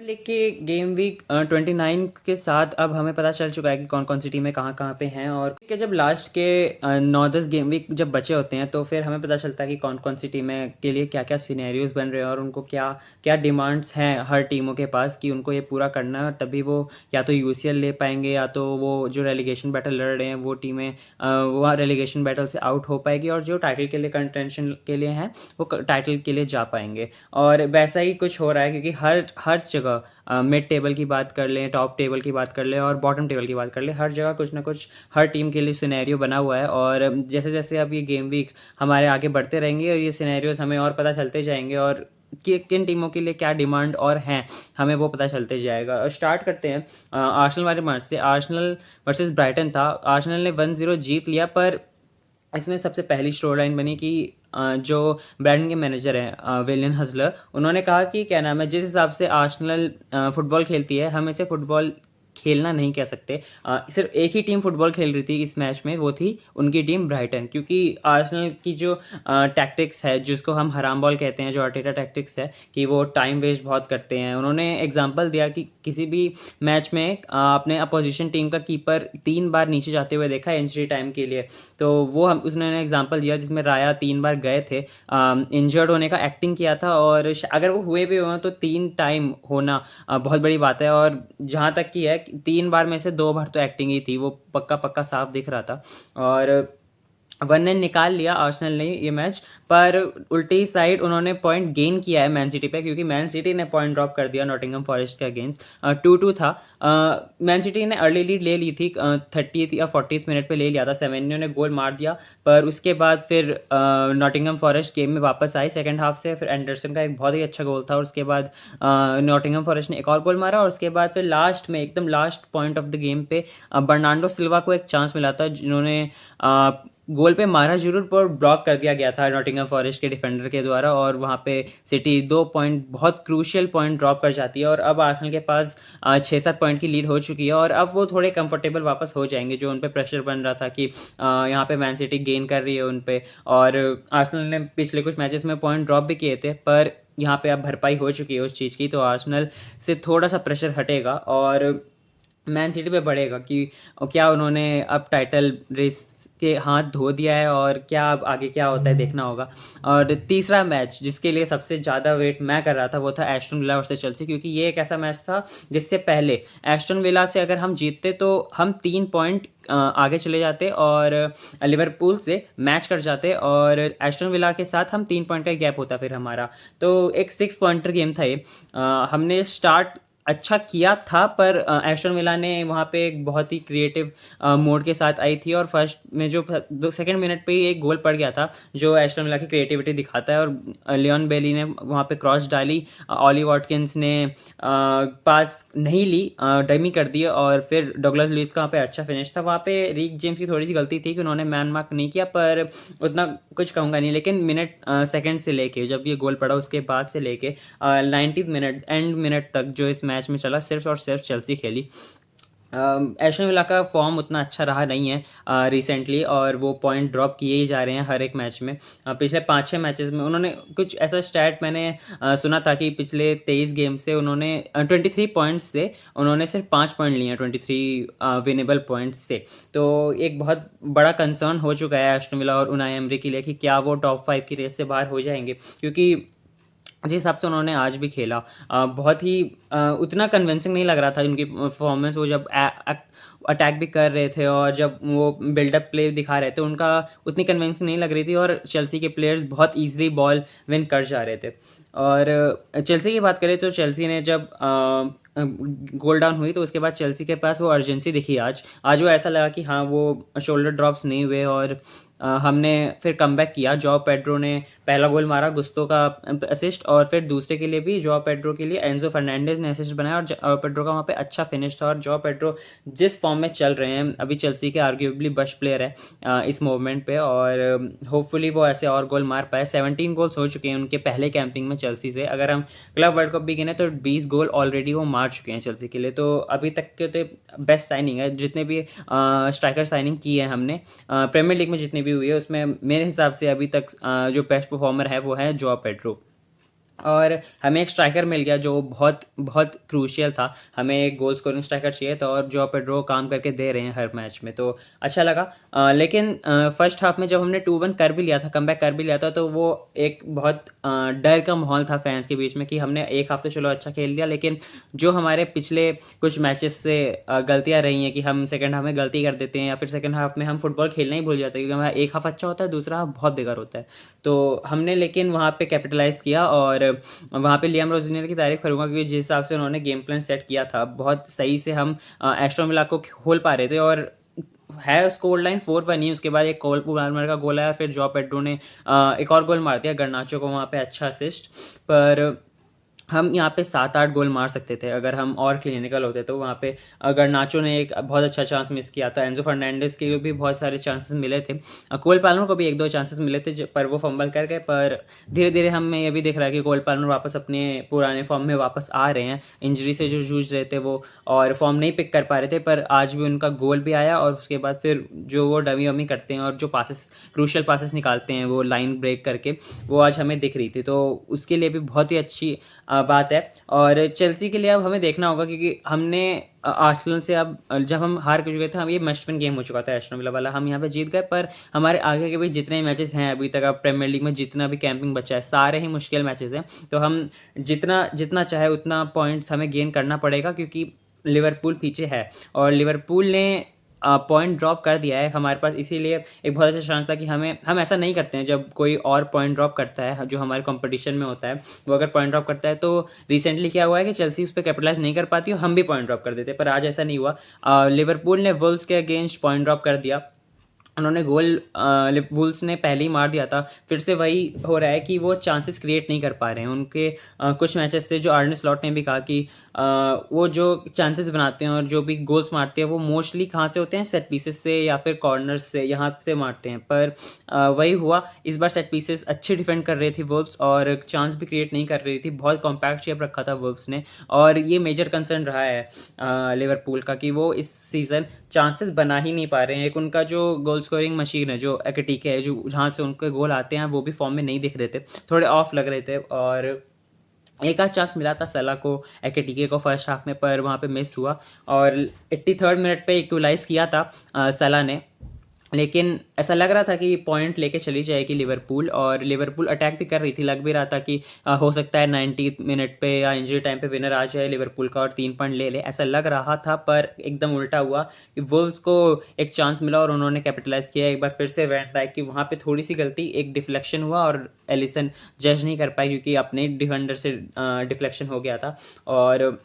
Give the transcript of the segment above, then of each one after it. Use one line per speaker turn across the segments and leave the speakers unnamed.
लेके game week 29 के साथ अब हमें पता चल चुका है कि कौन कौन सी टीमें कहाँ कहाँ पे हैं। और कि जब लास्ट के 9-10 गेम वीक जब बचे होते हैं तो फिर हमें पता चलता है कि कौन कौन सी टीमें के लिए क्या क्या सिनेरियोज बन रहे हैं और उनको क्या क्या डिमांड्स हैं हर टीमों के पास कि उनको ये पूरा करना है। और तभी वो या तो यूसीएल ले पाएंगे या तो वो जो रेलीगेशन बैटल लड़ रहे हैं वो टीमें वहाँ रेलीगेशन बैटल से आउट हो पाएगी, और जो टाइटल के लिए कंटेंशन के लिए हैं वो टाइटल के लिए जा पाएंगे। और वैसा ही कुछ हो रहा है क्योंकि हर हर जगह मिड टेबल की बात कर लें, टॉप टेबल की बात कर लें और बॉटम टेबल की बात कर लें, हर जगह कुछ ना कुछ हर टीम के लिए सिनेरियो बना हुआ है। और जैसे जैसे अब ये गेम वीक हमारे आगे बढ़ते रहेंगे और ये सिनेरियोज हमें और पता चलते जाएंगे और कि किन टीमों के लिए क्या डिमांड और हैं हमें वो पता चलते जाएगा। और स्टार्ट करते हैं आर्सेनल वाले मैच से। आर्सेनल वर्सेस ब्राइटन था। आर्सेनल ने 1-0 जीत लिया, पर इसमें सबसे पहली स्टोरी लाइन बनी कि जो ब्राइटन के मैनेजर हैं विलियन हजलर, उन्होंने कहा कि क्या नाम है, जिस हिसाब से आर्सेनल फुटबॉल खेलती है हम इसे फुटबॉल खेलना नहीं कह सकते। सिर्फ एक ही टीम फुटबॉल खेल रही थी इस मैच में, वो थी उनकी टीम ब्राइटन। क्योंकि आर्सेनल की जो टैक्टिक्स है जिसको हम हराम बॉल कहते हैं, जो अर्टेटा टैक्टिक्स है कि वो टाइम वेस्ट बहुत करते हैं। उन्होंने एग्जांपल दिया कि किसी भी मैच में अपने अपोजिशन टीम का कीपर 3 बार नीचे जाते हुए देखा है इंजरी टाइम के लिए। तो वो हम उसने एग्जांपल दिया जिसमें राया 3 बार गए थे इंजर्ड होने का, एक्टिंग किया था। और अगर वो हुए भी हुए तो 3 टाइम होना बहुत बड़ी बात है। और जहाँ तक की है 3 बार में से 2 बार तो एक्टिंग ही थी, वो पक्का पक्का साफ दिख रहा था। और 1-0 निकाल लिया आर्सेनल ने ये मैच। पर उल्टी साइड उन्होंने पॉइंट गेन किया है मैन सिटी पे, क्योंकि मैन सिटी ने पॉइंट ड्रॉप कर दिया नॉटिंघम फॉरेस्ट के अगेंस्ट। 2-2 था। मैन सिटी ने अर्ली लीड ले ली थी, 30th या 40th मिनट पे ले लिया था। सेमेन्यो ने गोल मार दिया, पर उसके बाद फिर नॉटिंघम फॉरेस्ट गेम में वापस आई सेकंड हाफ से। फिर एंडरसन का एक बहुत ही अच्छा गोल था और उसके बाद नॉटिंघम फॉरेस्ट ने एक और गोल मारा। और उसके बाद फिर लास्ट में एकदम last point of the game पे बर्नार्डो सिल्वा को एक चांस मिला था, जिन्होंने गोल पे मारा जरूर पर ब्लॉक कर दिया गया था नॉटिंघम फॉरेस्ट के डिफेंडर के द्वारा। और वहाँ पे सिटी 2 पॉइंट, बहुत क्रूशियल पॉइंट ड्रॉप कर जाती है। और अब आर्सेनल के पास 6-7 पॉइंट की लीड हो चुकी है और अब वो थोड़े कंफर्टेबल वापस हो जाएंगे। जो उन पे प्रेशर बन रहा था कि यहाँ पे मैन सिटी गेन कर रही है उन पे, और आर्सेनल ने पिछले कुछ मैचेस में पॉइंट ड्रॉप भी किए थे, पर यहाँ पे अब भरपाई हो चुकी है उस चीज़ की। तो आर्सेनल से थोड़ा सा प्रेशर हटेगा और मैन सिटी पे बढ़ेगा कि क्या उन्होंने अब टाइटल रेस के हाथ धो दिया है और क्या अब आगे क्या होता है देखना होगा। और तीसरा मैच जिसके लिए सबसे ज़्यादा वेट मैं कर रहा था वो था एस्टन विला वर्सेस चेल्सी, क्योंकि ये एक ऐसा मैच था जिससे पहले एस्टन विला से अगर हम जीतते तो हम 3 पॉइंट आगे चले जाते और लिवरपूल से मैच कर जाते, और एस्टन विला के साथ हम 3 पॉइंट का गैप होता फिर हमारा। तो एक 6 पॉइंटर गेम था ये। हमने स्टार्ट अच्छा किया था, पर एस्टन विला ने वहाँ पे एक बहुत ही क्रिएटिव मोड के साथ आई थी और फर्स्ट में जो सेकंड मिनट पे ही एक गोल पड़ गया था जो एस्टन विला की क्रिएटिविटी दिखाता है। और लियोन बेली ने वहाँ पे क्रॉस डाली, ऑली वॉटकिंस ने पास नहीं ली, डमी कर दी, और फिर डगलस लुइस का वहाँ पे अच्छा फिनिश था। वहाँ पे रीक जेम्स की थोड़ी सी गलती थी कि उन्होंने मैन मार्क नहीं किया, पर उतना कुछ कहूँगा नहीं। लेकिन मिनट सेकंड से लेके जब ये गोल पड़ा उसके बाद से लेके 90 मिनट एंड मिनट तक जो इस मैच में चला सिर्फ और सिर्फ चेल्सी खेली। एस्टन विला का फॉर्म उतना अच्छा रहा नहीं है रिसेंटली, और वो पॉइंट ड्रॉप किए ही जा रहे हैं हर एक मैच में। पिछले 5-6 मैचेस में उन्होंने कुछ ऐसा स्टैट मैंने सुना था कि पिछले 23 गेम से उन्होंने 23 पॉइंट्स से उन्होंने सिर्फ 5 पॉइंट लिए हैं 23 विनेबल पॉइंट्स से। तो एक बहुत बड़ा कंसर्न हो चुका है एस्टन विला और उनाई एमरी के लिए कि क्या वो टॉप 5 की रेस से बाहर हो जाएंगे, क्योंकि जिस हिसाब से उन्होंने आज भी खेला बहुत ही उतना कन्विंसिंग नहीं लग रहा था उनकी परफॉर्मेंस। वो जब अटैक भी कर रहे थे और जब वो बिल्डअप प्ले दिखा रहे थे उनका उतनी कन्विंसिंग नहीं लग रही थी, और चेल्सी के प्लेयर्स बहुत ईजिली बॉल विन कर जा रहे थे। और चेल्सी की बात करें तो चेल्सी ने जब गोल डाउन हुई तो उसके बाद चेल्सी के पास वो अर्जेंसी दिखी। आज वो ऐसा लगा कि हाँ वो शोल्डर ड्रॉप्स नहीं हुए, और हमने फिर कमबैक किया। जॉ पेड्रो ने पहला गोल मारा, गुस्तो का असिस्ट, और फिर दूसरे के लिए भी जॉ पेड्रो के लिए एंजो फर्नांडिस ने असिस्ट बनाया, और जॉ पेड्रो का वहाँ पे अच्छा फिनिश था। और जॉ पेड्रो जिस फॉर्म में चल रहे हैं अभी चेल्सी के आर्ग्यूबली बेस्ट प्लेयर है इस मूवमेंट पे, और होपफुली वो ऐसे और गोल मार पाए। 17 गोल्स हो चुके हैं उनके पहले कैंपिंग में चेल्सी से। अगर हम क्लब वर्ल्ड कप भी गिने तो 20 गोल ऑलरेडी वो मार चुके हैं चेल्सी के लिए। तो अभी तक के तो बेस्ट साइनिंग है जितने भी स्ट्राइकर साइनिंग की है हमने प्रीमियर लीग में जितनी भी हुई है उसमें। मेरे हिसाब से अभी तक जो बेस्ट परफॉर्मर है वो है जॉ पेड्रो। और हमें एक स्ट्राइकर मिल गया जो बहुत बहुत क्रूशियल था। हमें एक गोल स्कोरिंग स्ट्राइकर चाहिए था और जो पेड्रो काम करके दे रहे हैं हर मैच में, तो अच्छा लगा। लेकिन फर्स्ट हाफ में जब हमने 2-1 कर भी लिया था, कमबैक कर भी लिया था, तो वो एक बहुत डर का माहौल था फैंस के बीच में कि हमने एक हाफ तो चलो अच्छा खेल लिया, लेकिन जो हमारे पिछले कुछ मैचेस से गलतियां रही हैं कि हम सेकंड हाफ में गलती कर देते हैं या फिर सेकंड हाफ में हम फुटबॉल खेलना ही भूल जाते हैं, क्योंकि हमारा एक हाफ अच्छा होता है, दूसरा हाफ बहुत बेकार होता है। तो हमने लेकिन वहाँ पे कैपिटलाइज़ किया और वहाँ पे लियाम रोज़नियर की तारीफ़ करूँगा, क्योंकि जिस हिसाब से उन्होंने गेम प्लान सेट किया था, बहुत सही से हम एस्टन विला को खोल पा रहे थे। और है स्कोर लाइन 4-1 ही, उसके बाद एक कोल पाल्मर का गोल आया, फिर जॉ पेड्रो ने एक और गोल मार दिया गर्नाचो को वहाँ पे, अच्छा असिस्ट। पर हम यहाँ पे 7-8 गोल मार सकते थे अगर हम और क्लिनिकल होते। तो वहाँ पे अगर नाचो ने एक बहुत अच्छा चांस मिस किया था, एंजो फर्नांडिस के लिए भी बहुत सारे चांसेस मिले थे, कोल पाल्मर को भी 1-2 चांसेस मिले थे पर वो फंबल कर गए। पर धीरे धीरे हमें ये भी दिख रहा है कि कोल पाल्मर वापस अपने पुराने फॉर्म में वापस आ रहे हैं, इंजरी से जो जूझ रहे थे वो, और फॉर्म नहीं पिक कर पा रहे थे, पर आज भी उनका गोल भी आया। और उसके बाद फिर जो वो डमी वमी करते हैं और जो पासिस, क्रूशियल पासिस निकालते हैं वो लाइन ब्रेक करके, वो आज हमें दिख रही थी। तो उसके लिए भी बहुत ही अच्छी बात है। और चेल्सी के लिए अब हमें देखना होगा, क्योंकि हमने आर्सेनल से अब जब हम हार के चुके थे, हम ये मस्ट विन गेम हो चुका था एस्टन विला वाला, हम यहाँ पे जीत गए। पर हमारे आगे के भी जितने मैचेस हैं अभी तक, अब प्रीमियर लीग में जितना भी कैंपिंग बचा है, सारे ही मुश्किल मैचेस हैं। तो हम जितना जितना चाहे उतना पॉइंट्स हमें गेन करना पड़ेगा, क्योंकि लिवरपूल पीछे है और लिवरपूल ने पॉइंट ड्रॉप कर दिया है हमारे पास। इसीलिए एक बहुत अच्छा चांस था कि हम ऐसा नहीं करते हैं जब कोई और पॉइंट ड्रॉप करता है जो हमारे कंपटीशन में होता है, वो अगर पॉइंट ड्रॉप करता है, तो रिसेंटली क्या हुआ है कि चेल्सी उस पर कैपिटलाइज नहीं कर पाती और हम भी पॉइंट ड्रॉप कर देते, पर आज ऐसा नहीं हुआ। लिवरपूल ने वुल्व्स के अगेंस्ट पॉइंट ड्रॉप कर दिया, उन्होंने गोल वुल्व्स ने पहले ही मार दिया था। फिर से वही हो रहा है कि वो चांसेस क्रिएट नहीं कर पा रहे हैं। उनके कुछ मैचेस से जो आर्ने स्लॉट ने भी कहा कि वो जो चांसेस बनाते हैं और जो भी गोल्स मारते हैं वो मोस्टली कहाँ से होते हैं, सेट पीसेस से या फिर कॉर्नर्स से, यहाँ से मारते हैं। पर वही हुआ, इस बार सेट पीसेस अच्छे डिफेंड कर रही थी वुल्व्स और चांस भी क्रिएट नहीं कर रही थी, बहुत कॉम्पैक्ट शेप रखा था वुल्व्स ने। और ये मेजर कंसर्न रहा है लिवरपूल का कि वो इस सीज़न चांसेस बना ही नहीं पा रहे हैं। एक उनका जो गोल स्कोरिंग मशीन है जो एकेटिके है, जो जहाँ से उनके गोल आते हैं, वो भी फॉर्म में नहीं दिख रहे थे, थोड़े ऑफ लग रहे थे। और एक आध चांस मिला था सला को, एकेटिके को फर्स्ट हाफ में, पर वहाँ पे मिस हुआ। और 83rd मिनट पे इक्वलाइज़ किया था सला ने, लेकिन ऐसा लग रहा था कि पॉइंट लेके चली जाएगी लिवरपूल। और लिवरपूल अटैक भी कर रही थी, लग भी रहा था कि हो सकता है 90 मिनट पे या इंजरी टाइम पे विनर आ जाए लिवरपूल का और 3 पॉइंट ले ले, ऐसा लग रहा था। पर एकदम उल्टा हुआ कि वुल्व्स को एक चांस मिला और उन्होंने कैपिटलाइज किया एक बार फिर से। वैन डाइक की वहाँ पे थोड़ी सी गलती, एक डिफ्लेक्शन हुआ और एलिसन जज नहीं कर पाई क्योंकि अपने डिफेंडर से डिफ्लेक्शन हो गया था। और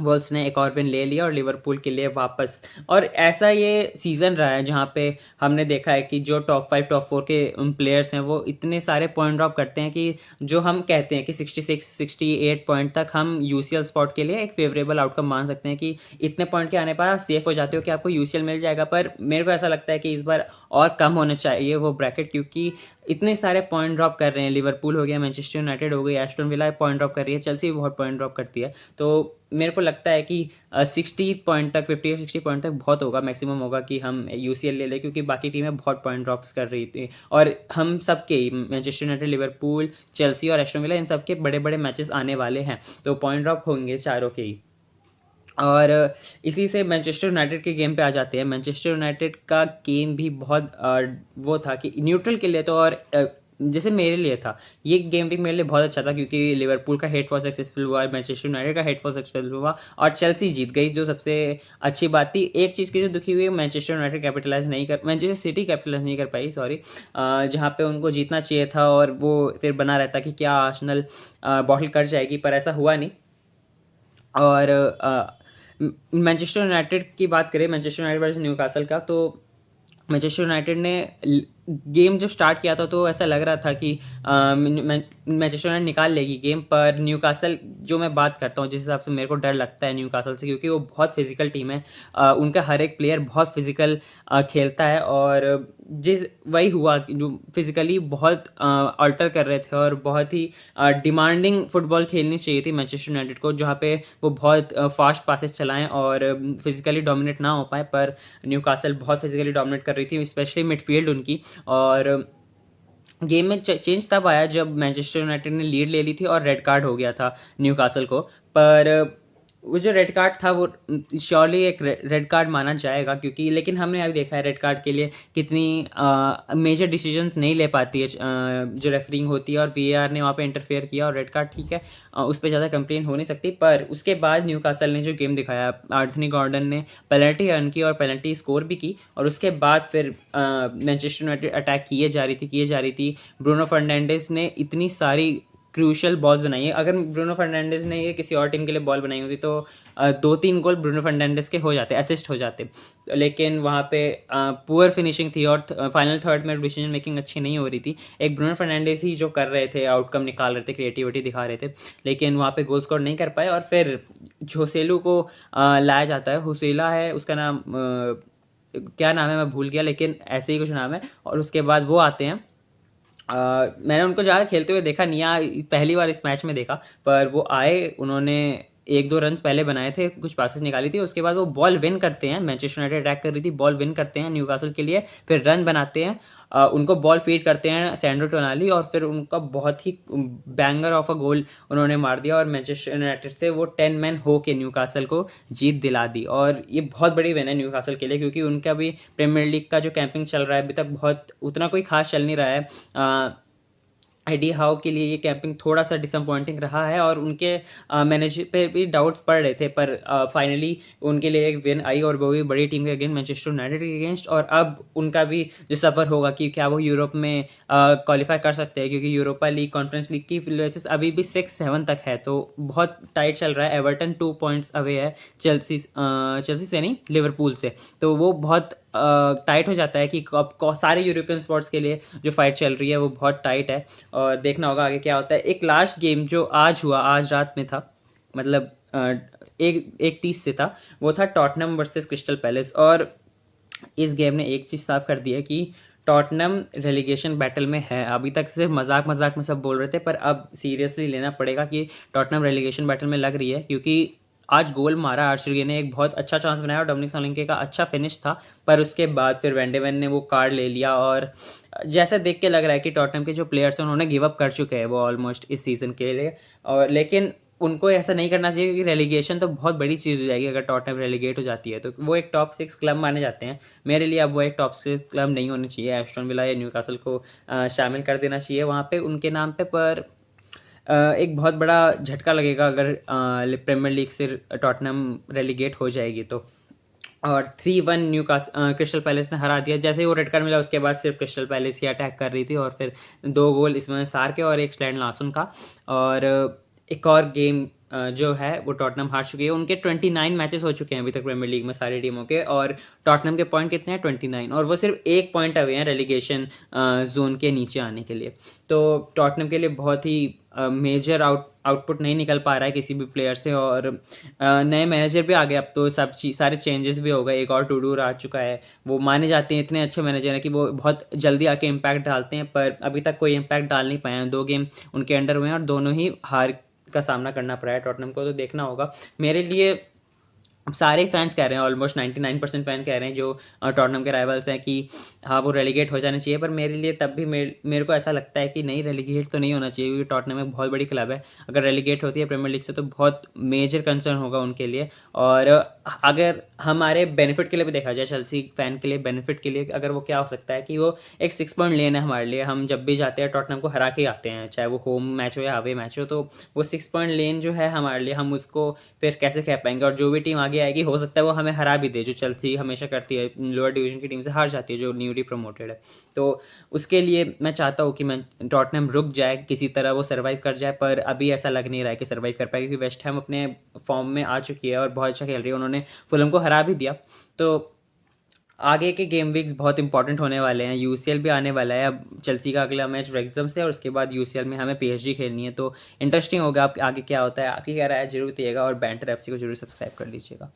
वुल्व्स ने एक और विन ले लिया और लिवरपूल के लिए वापस। और ऐसा ये सीज़न रहा है जहाँ पे हमने देखा है कि जो टॉप 5 टॉप 4 के प्लेयर्स हैं वो इतने सारे पॉइंट ड्रॉप करते हैं कि जो हम कहते हैं कि 66 68 पॉइंट तक हम यूसीएल स्पॉट के लिए एक फेवरेबल आउटकम मान सकते हैं कि इतने पॉइंट के आने पर आप सेफ हो जाते हो कि आपको यूसीएल मिल जाएगा। पर मेरे को ऐसा लगता है कि इस बार और कम होना चाहिए वो ब्रैकेट, क्योंकि इतने सारे पॉइंट ड्रॉप कर रहे हैं। लिवरपूल हो गया, मैनचेस्टर यूनाइटेड हो गई, एस्टन विला पॉइंट ड्रॉप कर रही है, चेल्सी भी बहुत पॉइंट ड्रॉप करती है। तो मेरे को लगता है कि 60 पॉइंट तक, 50 या 60 पॉइंट तक बहुत होगा, मैक्सिमम होगा कि हम यूसीएल ले लें, क्योंकि बाकी टीमें बहुत पॉइंट ड्रॉप्स कर रही थी। और हम सबके, मैनचेस्टर यूनाइटेड, लिवरपूल, चेल्सी और एस्टन विला, इन सबके बड़े बड़े मैचेस आने वाले हैं, तो पॉइंट ड्रॉप होंगे चारों के ही। और इसी से मैनचेस्टर यूनाइटेड के गेम पे आ जाते हैं। मैनचेस्टर यूनाइटेड का गेम भी बहुत वो था कि न्यूट्रल के लिए तो, और जैसे मेरे लिए था, ये गेम भी मेरे लिए बहुत अच्छा था, क्योंकि लिवरपूल का हेट फॉर सक्सेसफुल हुआ, मैनचेस्टर यूनाइटेड का हेट फॉर सक्सेसफुल हुआ और चेल्सी जीत गई, जो सबसे अच्छी बात थी। एक चीज़ की जो दुखी हुई, Manchester United Manchester City capitalise नहीं कर पाई, सॉरी, जहाँ पे उनको जीतना चाहिए था और वो फिर बना रहता कि क्या आर्सेनल बॉटल कर जाएगी, पर ऐसा हुआ नहीं। और मैनचेस्टर यूनाइटेड की बात करें, मैनचेस्टर यूनाइटेड वर्सेस न्यूकासल का, तो मैनचेस्टर यूनाइटेड ने गेम जब स्टार्ट किया था तो ऐसा लग रहा था कि मैनचेस्टर यूनाइटेड निकाल लेगी गेम। पर न्यूकासल, जो मैं बात करता हूँ जिस हिसाब से मेरे को डर लगता है न्यूकासल से, क्योंकि वो बहुत फिजिकल टीम है, उनका हर एक प्लेयर बहुत फिजिकल खेलता है। और जिस वही हुआ कि जो फिजिकली बहुत अल्टर कर रहे थे और बहुत ही डिमांडिंग फुटबॉल खेलनी चाहिए थी मैनचेस्टर यूनाइटेड को, जहाँ पे वो बहुत फास्ट पासेस चलाएं और फिजिकली डोमिनेट ना हो पाए। पर न्यूकासल बहुत फिजिकली डोमिनेट कर रही थी, स्पेशली मिडफील्ड उनकी। और गेम में चेंज तब आया जब मैनचेस्टर यूनाइटेड ने लीड ले ली थी और रेड कार्ड हो गया था न्यूकासल को। पर वो जो रेड कार्ड था वो श्योरली एक रेड कार्ड माना जाएगा, क्योंकि लेकिन हमने अभी देखा है रेड कार्ड के लिए कितनी मेजर डिसीजंस नहीं ले पाती है जो रेफरिंग होती है, और वीएआर ने वहाँ पे इंटरफेयर किया और रेड कार्ड ठीक है, उस पर ज़्यादा कंप्लेन हो नहीं सकती। पर उसके बाद न्यूकासल ने जो गेम दिखाया, एंथनी गॉर्डन ने पेनल्टी अर्न की और पेनल्टी स्कोर भी की, और उसके बाद फिर मैनचेस्टर यूनाइटेड अटैक किए जा रही थी। ब्रूनो फर्नांडिस ने इतनी सारी क्रूशल बॉल्स बनाई है। अगर ब्रूनो फर्नांडिस ने ये किसी और टीम के लिए बॉल बनाई होती तो 2-3 गोल ब्रूनो फर्नांडिस के हो जाते, असिस्ट हो जाते। लेकिन वहाँ पे पुअर फिनिशिंग थी और फाइनल थर्ड में डिसीजन मेकिंग अच्छी नहीं हो रही थी। एक ब्रूनो फर्नांडिस ही जो कर रहे थे, आउटकम निकाल रहे थे, क्रिएटिविटी दिखा रहे थे, लेकिन वहाँ पे गोल स्कोर नहीं कर पाए। और फिर जोसेलू को लाया जाता है, हुसेला है उसका नाम, क्या नाम है मैं भूल गया, लेकिन ऐसे ही कुछ नाम है। और उसके बाद वो आते हैं, मैंने उनको ज़्यादा खेलते हुए देखा नहीं, पहली बार इस मैच में देखा। पर वो आए, उन्होंने 1-2 रन्स पहले बनाए थे, कुछ पासेस निकाली थी, उसके बाद वो बॉल विन करते हैं। मैनचेस्टर यूनाइटेड अटैक कर रही थी, बॉल विन करते हैं न्यूकासल के लिए, फिर रन बनाते हैं, उनको बॉल फीड करते हैं सैंड्रो टोनाली, और फिर उनका बहुत ही बैंगर ऑफ अ गोल उन्होंने मार दिया और मैनचेस्टर यूनाइटेड से वो 10 मैन हो के न्यूकासल को जीत दिला दी। और ये बहुत बड़ी विन है न्यूकासल के लिए, क्योंकि उनका भी प्रीमियर लीग का जो कैंपिंग चल रहा है अभी तक बहुत उतना कोई खास चल नहीं रहा है। एडी हाउ के लिए ये कैंपिंग थोड़ा सा डिसअपॉइंटिंग रहा है, और उनके मैनेजर पे भी डाउट्स पड़ रहे थे, पर फाइनली उनके लिए एक विन आई, और वो भी बड़ी टीम के अगेंस्ट, मैनचेस्टर यूनाइटेड के अगेंस्ट। और अब उनका भी जो सफ़र होगा कि क्या वो यूरोप में क्वालिफाई कर सकते हैं, क्योंकि यूरोपा लीग, कॉन्फ्रेंस लीग की प्लेसेस अभी भी 6-7 तक है, तो बहुत टाइट चल रहा है। एवर्टन 2 पॉइंट्स अवे है चेल्सी से नहीं, लिवरपूल से, तो वो बहुत टाइट हो जाता है कि सारे यूरोपियन स्पॉट्स के लिए जो फाइट चल रही है वो बहुत टाइट है, और देखना होगा आगे क्या होता है। एक लास्ट गेम जो आज हुआ, आज रात में था, मतलब एक 30 से था, वो था टॉटनम वर्सेस क्रिस्टल पैलेस। और इस गेम ने एक चीज़ साफ कर दी है कि टॉटनम रेलीगेशन बैटल में है। अभी तक सिर्फ मजाक मजाक में सब बोल रहे थे, पर अब सीरियसली लेना पड़ेगा कि टॉटनम रेलीगेशन बैटल में लग रही है, क्योंकि आज गोल मारा आर्शेगे ने, एक बहुत अच्छा चांस बनाया और डोमिनिक सोलंके का अच्छा फिनिश था, पर उसके बाद फिर वेंडेवन ने वो कार्ड ले लिया। और जैसा देख के लग रहा है कि टॉटनम के जो प्लेयर्स हैं उन्होंने गिव अप कर चुके हैं वो ऑलमोस्ट इस सीज़न के लिए। और लेकिन उनको ऐसा नहीं करना चाहिए, क्योंकि रेलीगेशन तो बहुत बड़ी चीज़ हो जाएगी अगर टॉटनम रेलीगेट हो जाती है, तो वो एक टॉप 6 क्लब माने जाते हैं। मेरे लिए अब वो एक टॉप 6 क्लब नहीं होनी चाहिए, एस्टन विला या न्यूकासल को शामिल कर देना चाहिए वहाँ पे उनके नाम पे। पर एक बहुत बड़ा झटका लगेगा अगर प्रीमियर लीग से टॉटनम रेलीगेट हो जाएगी तो। और 3-1 क्रिस्टल पैलेस ने हरा दिया। जैसे ही वो रेड कार्ड मिला उसके बाद सिर्फ क्रिस्टल पैलेस ही अटैक कर रही थी, और फिर 2 गोल इसमें सार के और एक स्लैन लासन का। और एक और गेम जो है वो टॉटनम हार चुकी है। उनके 29 मैचेस हो चुके हैं अभी तक प्रीमियर लीग में सारी टीमों के, और टॉटनम के पॉइंट कितने हैं, 29, और वो सिर्फ 1 पॉइंट अवे हैं रेलीगेशन जोन के नीचे आने के लिए। तो टॉटनम के लिए बहुत ही मेजर आउटपुट नहीं निकल पा रहा है किसी भी प्लेयर से, और नए मैनेजर भी आ गए, अब तो सब चीज़ सारे चेंजेस भी हो गए। एक और टूडूर आ चुका है, वो माने जाते हैं इतने अच्छे मैनेजर हैं कि वो बहुत जल्दी आके इम्पैक्ट डालते हैं, पर अभी तक कोई इम्पैक्ट डाल नहीं पाए हैं। 2 गेम उनके अंडर हुए हैं और दोनों ही हार का सामना करना पड़ा है टॉटनम को, तो देखना होगा। मेरे लिए सारे फैंस कह रहे हैं, ऑलमोस्ट 99% फैन कह रहे हैं जो टॉटनम के राइवल्स हैं कि हाँ वो रेलीगेट हो जाना चाहिए, पर मेरे लिए तब भी मेरे को ऐसा लगता है कि नहीं, रेलीगेट तो नहीं होना चाहिए, क्योंकि टॉटनम एक बहुत बड़ी क्लब है। अगर रेलीगेट होती है प्रीमियर लीग से तो बहुत मेजर कंसर्न होगा उनके लिए। और अगर हमारे बेनिफिट के लिए भी देखा जाए, चेल्सी फैन के लिए बेनिफिट के लिए, अगर वो क्या हो सकता है कि वो एक 6 पॉइंट लेन है हमारे लिए। हम जब भी जाते हैं टॉटनम को हरा के आते हैं, चाहे वो होम मैच हो या अवे मैच हो, तो वो 6 पॉइंट लेन जो है हमारे लिए, हम उसको फिर कैसे कह पाएंगे। और जो भी टीम आगे आएगी हो सकता है वो हमें हरा भी दे, जो चेल्सी हमेशा करती है, लोअर डिवीजन की टीम से हार जाती है जो न्यूली प्रमोटेड है। तो उसके लिए मैं चाहता हूँ कि मैं टॉटनहम रुक जाए, किसी तरह वो सर्वाइव कर जाए, पर अभी ऐसा लग नहीं रहा है कि सर्वाइव कर पाए, क्योंकि वेस्ट हैम अपने फॉर्म में आ चुकी है और बहुत अच्छा खेल रही है। उन्होंने फुलम को हरा भी दिया, तो आगे के गेम वीक्स बहुत इंपॉर्टेंट होने वाले हैं। यूसीएल भी आने वाला है, अब चेल्सी का अगला मैच रेक्सम से, और उसके बाद यूसीएल में हमें पीएसजी खेलनी है, तो इंटरेस्टिंग होगा आप आगे क्या होता है। आपकी क्या राय है जरूर बताइएगा, और बैंटर एफसी को जरूर सब्सक्राइब कर लीजिएगा।